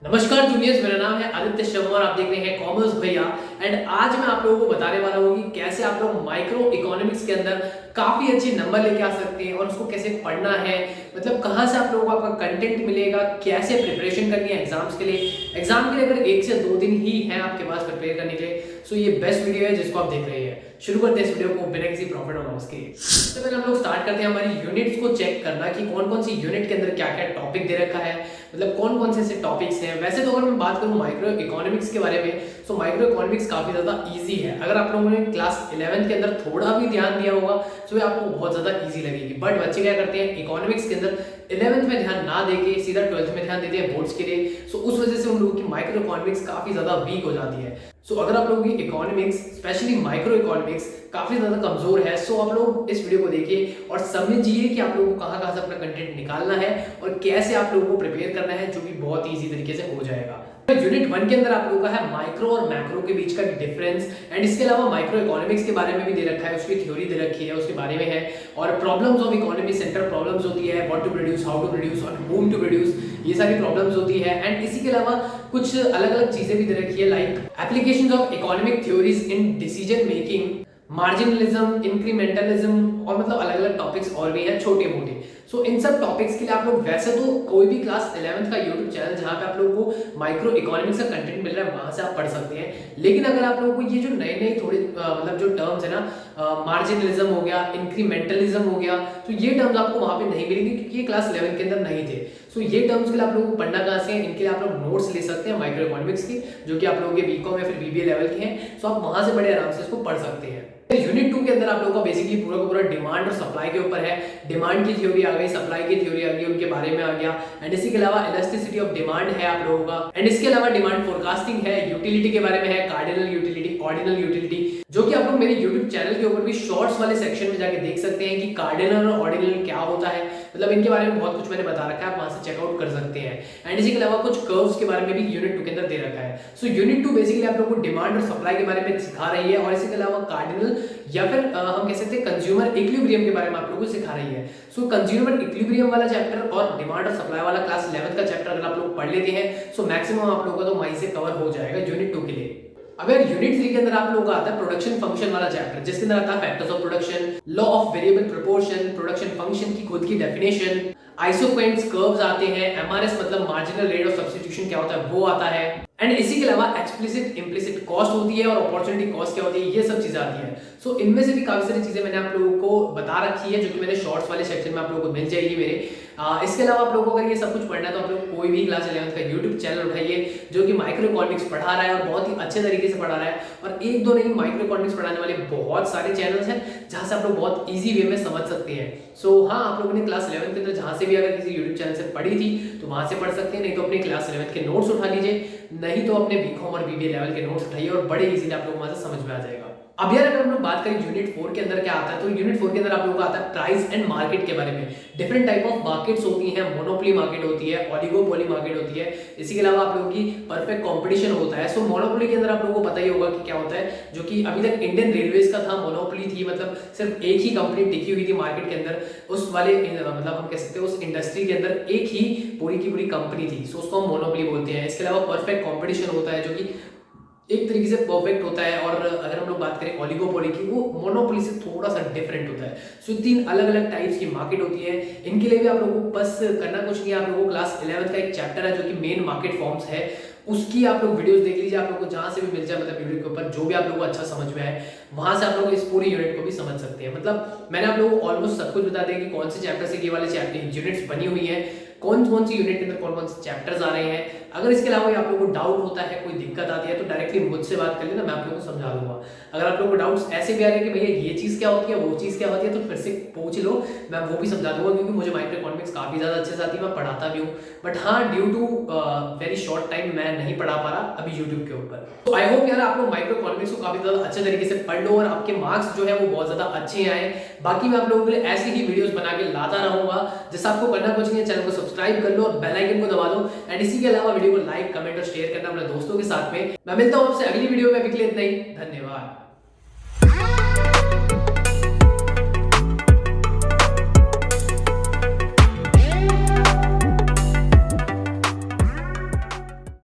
नमस्कार जूनियर्स, मेरा नाम है आदित्य शर्मा और आप देख रहे हैं कॉमर्स भैया। एंड आज मैं आप लोगों को बताने वाला हूँ कि कैसे आप लोग माइक्रो इकोनॉमिक्स के अंदर काफी अच्छे नंबर लेके आ सकते हैं और उसको कैसे पढ़ना है, मतलब कहाँ से आप लोगों को आपका कंटेंट मिलेगा, कैसे प्रिपरेशन करनी है एग्जाम्स के लिए। एग्जाम के लिए अगर 1 से 2 दिन ही हैं आपके पास प्रिपेयर करने के लिए, सो ये बेस्ट वीडियो है जिसको आप देख रहे हैं। शुरू करते हैं इस वीडियो को बिना किसी प्रॉफिट और लॉस के। सबसे पहले हम लोग स्टार्ट करते हैं हमारी यूनिट्स को चेक करना कि कौन कौन सी यूनिट के अंदर क्या क्या टॉपिक दे रखा है, मतलब कौन कौन से ऐसे टॉपिक्स हैं। वैसे तो अगर मैं बात करूं माइक्रो इकोनॉमिक्स के बारे में, तो माइक्रो इकोनॉमिक्स काफी ज्यादा इजी है। अगर आप लोगों ने क्लास 11th के अंदर थोड़ा भी ध्यान दिया होगा तो ये आपको बहुत ज्यादा इजी लगेगी। बट बच्चे क्या करते हैं, इकोनॉमिक्स के अंदर 11th में ध्यान ना देके सीधा 12th में ध्यान देते हैं बोर्ड्स के लिए। सो उस वजह से उन लोगों की माइक्रो इकोनॉमिक्स काफी ज्यादा वीक हो जाती है। सो अगर आप लोगों की इकोनॉमिक्स स्पेशली माइक्रो इकोनॉमिक्स काफी ज्यादा कमजोर है, सो आप लोग इस वीडियो को देखिए और समझिए कि आप लोगों को कहां कहां से अपना कंटेंट निकालना है और कैसे आप लोगों को प्रिपेयर करना है, जो कि बहुत इजी तरीके से हो जाएगा। यूनिट 1 के अंदर आप लोगों का है माइक्रो और मैक्रो के बीच का डिफरेंस, एंड इसके अलावा माइक्रो इकोनॉमिक्स के बारे में भी दे रखा है, उसकी थ्योरी दे रखी है, उसके बारे में है। और problems of economy, central problems होती है, what to produce, how to produce, on whom to produce, ये सारी प्रॉब्लम्स होती है। एंड इसी के अलावा कुछ अलग अलग चीजें भी दे रखी है, like applications of economic theories in decision making, marginalism, incrementalism, और मतलब अलग अलग टॉपिक्स और भी हैं छोटे मोटे। सो इन सब टॉपिक्स के लिए आप लोग वैसे तो कोई भी क्लास 11th का यूट्यूब चैनल जहां पे आप लोगों को माइक्रो इकोनॉमिक्स का कंटेंट मिल रहा है वहां से आप पढ़ सकते हैं। लेकिन अगर आप लोगों को ये जो नए नए थोड़े मतलब जो टर्म्स है ना, मार्जिनलिज्म हो गया, इंक्रीमेंटलिज्म हो गया, तो ये टर्म्स आपको वहां पे नहीं मिलेंगे क्योंकि ये क्लास 11 के अंदर नहीं थे। सो ये टर्म्स के लिए आप लोगों को पढ़ना कहां से है, इनके लिए आप लोग नोट्स ले सकते हैं माइक्रो इकोनॉमिक्स की, जो कि आप लोगों के बीकॉम या फिर बीबीए लेवल के हैं। सो आप वहां से बड़े आराम से इसको पढ़ सकते हैं। यूनिट 2 के अंदर आप लोगों का बेसिकली पूरा का पूरा डिमांड और सप्लाई के ऊपर है। डिमांड की थ्योरी आ गई, सप्लाई की थ्योरी आ गई, उनके बारे में आ गया। एंड इसके अलावा इलास्टिसिटी ऑफ डिमांड है आप लोगों का। एंड इसके अलावा डिमांड फोरकास्टिंग है, यूटिलिटी के बारे में है, कार्डिनल यूटिलिटी, ऑर्डिनल यूटिलिटी, जो कि आप लोग मेरे यूट्यूब चैनल के ऊपर भी शॉर्ट्स वाले सेक्शन में जाके देख सकते हैं कि कार्डिनल और ऑर्डिनल क्या होता है। मतलब इनके बारे में बहुत कुछ मैंने बता रखा है, आप वहां से चेकआउट कर सकते हैं। एंड इसी के अलावा कुछ कर्व्स के बारे में भी यूनिट 2 के अंदर दे रखा है। सो यूनिट 2 बेसिकली आप लोगों को डिमांड और सप्लाई के बारे में सिखा रही है, और इसके अलावा कार्डिनल या फिर हम कह सकते हैं कंज्यूमर इक्विलिब्रियम के बारे में आप लोगों को सिखा रही है। सो कंज्यूमर इक्विलिब्रियम वाला चैप्टर और डिमांड और सप्लाई वाला क्लास 11th का चैप्टर अगर आप लोग पढ़ लेते हैं, सो मैक्सिमम आप लोगों का तो वहीं से कवर हो जाएगा यूनिट 2 के लिए। अब यार यूनिट 3 के अंदर आप लोगों का आता है प्रोडक्शन फंक्शन वाला चैप्टर, जिसके अंदर आता है factors of production, law of variable proportion, production function की खुद की डेफिनेशन, आइसोक्वेंट्स कर्व्स आते हैं, एमआरएस मतलब मार्जिनल रेट ऑफ सब्स्टिट्यूशन क्या होता है वो आता है। एंड इसी के अलावा एक्सप्लिसिट इंप्लिसिट कॉस्ट होती है और अपॉर्चुनिटी कॉस्ट क्या होती है, ये सब चीजें आती है। सो इनमें से भी काफी सारी चीजें मैंने आप लोगों को बता रखी है, जो कि मैंने शॉर्ट्स वाले सेक्शन में आप लोगों को मिल जाएगी मेरे। इसके अलावा आप लोगों को अगर ये सब कुछ पढ़ना है तो आप लोग कोई भी क्लास 11th का यूट्यूब चैनल उठाइए जो कि माइक्रो इकोनॉमिक्स पढ़ा रहा है और बहुत ही अच्छे तरीके से पढ़ा रहा है। और एक दो नहीं, माइक्रो इकोनॉमिक्स पढ़ाने वाले बहुत सारे चैनल्स हैं जहां से आप लोग बहुत इजी वे में समझ सकते हैं। सो हाँ, आप लोगों ने क्लास 11th के अंदर जहां से भी अगर किसी यूट्यूब चैनल से पढ़ी थी तो वहां से पढ़ सकते हैं, नहीं तो अपने क्लास 11th के नोट्स उठा लीजिए, नहीं तो अपने बीकॉम और बीबीए लेवल के नोट्स उठाइए और बड़े इजीली आप लोगों को वहां से समझ में आ जाएगा। अब यार अगर हम लोग बात करें यूनिट 4 के अंदर क्या आता है, तो यूनिट 4 के अंदर आप लोगों को आता है प्राइस एंड मार्केट के बारे में। डिफरेंट टाइप ऑफ मार्केट्स होती हैं, मोनोपोली मार्केट होती है, ओलिगोपोली मार्केट होती है, इसी के अलावा आप लोगों की परफेक्ट कंपटीशन होता है। सो मोनोपोली के अंदर आप लोगों को पता ही होगा कि क्या होता है, जो कि अभी तक इंडियन रेलवेज का था, मोनोपोली थी, मतलब सिर्फ एक ही कंपनी टिकी हुई थी मार्केट के अंदर, उस वाले मतलब हम कह सकते हैं उस इंडस्ट्री के अंदर एक ही पूरी की पूरी कंपनी थी। सो उसको हम मोनोपोली बोलते हैं। इसके अलावा परफेक्ट कॉम्पिटिशन होता है, जो कि एक तरीके से परफेक्ट होता है। और अगर हम लोग बात करें ओलिगोपोली की, वो मोनोपोली से थोड़ा सा डिफरेंट होता है। सो 3 अलग अलग टाइप्स की मार्केट होती है। इनके लिए भी आप लोगों को बस करना कुछ नहीं है, आप लोगों को क्लास 11th का एक चैप्टर है जो कि मेन मार्केट फॉर्म्स है, उसकी आप लोग वीडियोस देख लीजिए, आप लोगों को जहां से भी मिल जाए, मतलब वीडियो के ऊपर जो भी आप लोगों को अच्छा समझ में आए वहां से आप लोग इस पूरी यूनिट को भी समझ सकते हैं। मतलब मैंने आप लोगों को ऑलमोस्ट सब कुछ बता दिया कि कौन से चैप्टर से ये वाले चैप्टर यूनिट्स बनी हुई है, कौन कौन सी यूनिट के अंदर कौन कौन से चैप्टर्स आ रहे हैं। अगर इसके अलावा आप लोगों को डाउट होता है, कोई दिक्कत आती है, तो डायरेक्टली मुझसे बात कर लेना, मैं आप लोगों को समझा दूंगा। अगर आप लोगों को डाउट्स ऐसे भी आ रहे हैं कि भैया ये चीज क्या होती है, वो चीज क्या होती है, तो फिर से पूछ लो, मैं वो भी समझा दूंगा, क्योंकि मुझे माइक्रो इकोनॉमिक्स काफी ज्यादा अच्छे से आती है, मैं पढ़ाता भी हूँ। बट हाँ, due to very short time मैं नहीं पढ़ा पा रहा अभी यूट्यूब के ऊपर। तो आई होप यार आप लोग माइक्रो इकोनॉमिक्स को काफी ज्यादा अच्छे तरीके से पढ़ लो और आपके मार्क्स जो है वो बहुत ज्यादा अच्छे आए। बाकी मैं आप लोगों के लिए ऐसे ही वीडियोस बना के लाता रहूंगा। जैसे आपको करना कुछ नहीं है, चैनल को सब्सक्राइब कर लो और बेल आइकन को दबा दो। एंड इसी के अलावा वीडियो को लाइक, कमेंट और शेयर करना अपने दोस्तों के साथ में। मैं मिलता हूं आपसे अगली वीडियो में, अभी के लिए इतना ही, धन्यवाद।